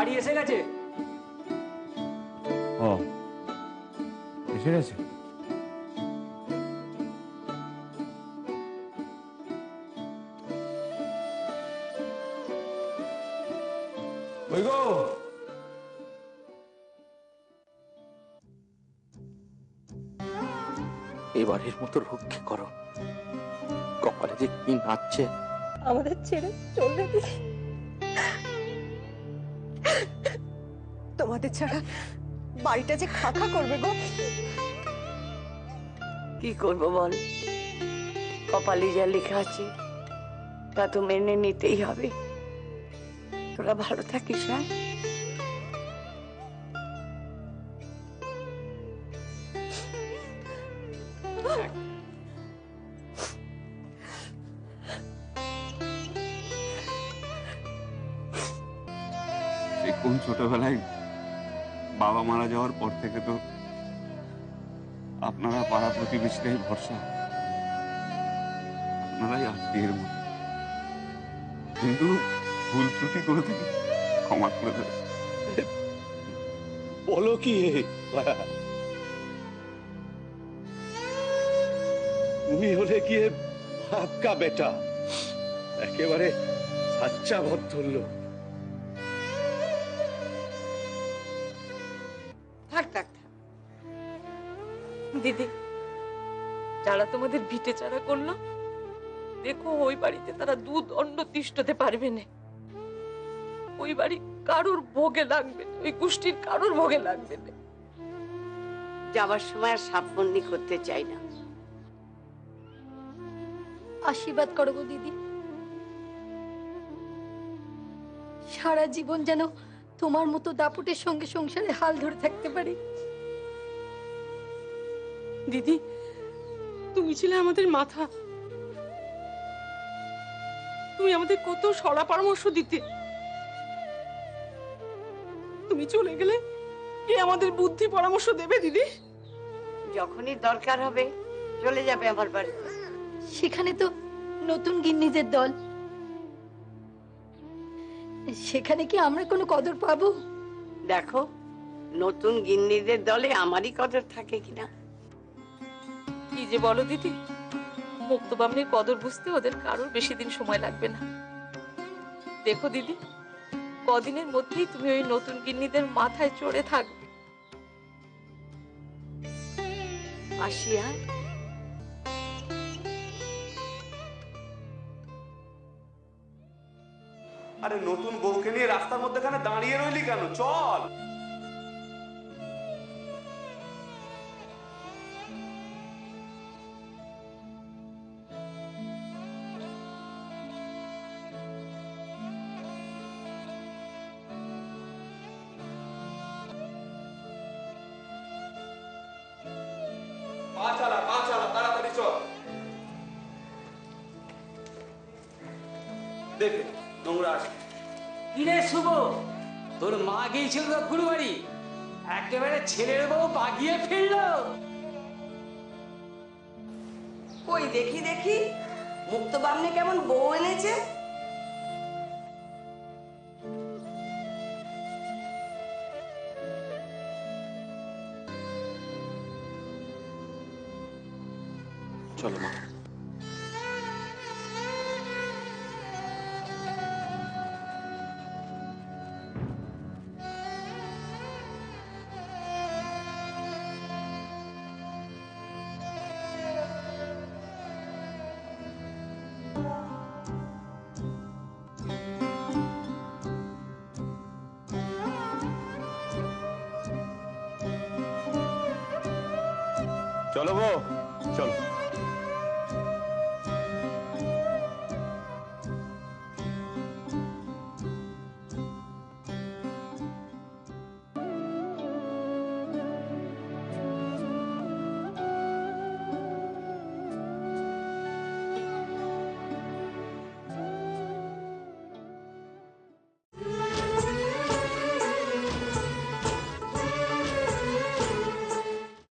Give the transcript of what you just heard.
বাড়ি এসে গেছে? ও এসে গেছে। ওই গো, এবারের মতো রক্ষে করো, কপালে যে কি নাচছে। আমাদের ছেড়ে চলে দিস, তোমাদের ছাড়া বাড়িটা যে খাখা করবে গো। কি করবো বল, কপালে যা লেখা আছে তা তো মেনে নিতেই হবে। তোরা ভালো থাকিস। হ্যাঁ, সে কোন ছোটবেলায় বাবা মারা যাওয়ার পর থেকে তো আপনারা পাড়া প্রতিবেশীরাই ভরসা, আপনারাই আত্মীয়ের মতো। কিন্তু ভুল ত্রুটি করে থেকে ক্ষমা করে দেবে। বলো কি তুমি হলে গিয়ে আপকা বেটা, একেবারে সাচ্চা ভদ্র। থাক থাক থাক। দিদি, যারা তোমাদের ভিটে চারা করলো, দেখো ওই বাড়িতে তারা দুদণ্ড তিষ্ঠতে পারবে না। ওই বাড়ি কারোর ভোগে লাগবে না, ওই গোষ্ঠীর কারোর ভোগে লাগবে না। যাবার সময় আর সাববন্দি করতে চাই না। আশীর্বাদ করো গো দিদি, সারা জীবন যেন তোমার মতো দাপুটের সঙ্গে সংসারে হাল ধরে থাকতে পারি। দিদি, তুমি ছিলে আমাদের মাথা, তুমি আমাদের কত সরা পরামর্শ দিতে। তুমি চলে গেলে কে আমাদের বুদ্ধি পরামর্শ দেবে দিদি? যখনই দরকার হবে চলে যাবে আমার বাড়িতে। সেখানে তো নতুন গিন্নিদের দল, সেখানে কি আমরা কোনো কদর পাবো? দেখো, নতুন গিন্নিদের দলে আমারই কদর থাকে কিনা। কি যে বলো দিদি, মুক্তবামনির কদর বুঝতে ওদের কারোর বেশি দিন সময় লাগবে না। দেখো দিদি, কদিনের মধ্যেই তুমি ওই নতুন গিন্নিদের মাথায় চড়ে থাকবে। আসিয়া, আরে নতুন বউকে নিয়ে রাস্তার মধ্যেখানে দাঁড়িয়ে রইলি কেন? চল। পা চালা তাড়াতাড়ি চল। দেখে নোংরা আসে। কিরে শুভ, তোর মা গিয়েছিল গুরু বাড়ি, একেবারে ছেলের বউ বাগিয়ে ফেললো। কই দেখি দেখি মুক্তবামনি কেমন বউ এনেছে। চলো মা। চলো গো, চলো।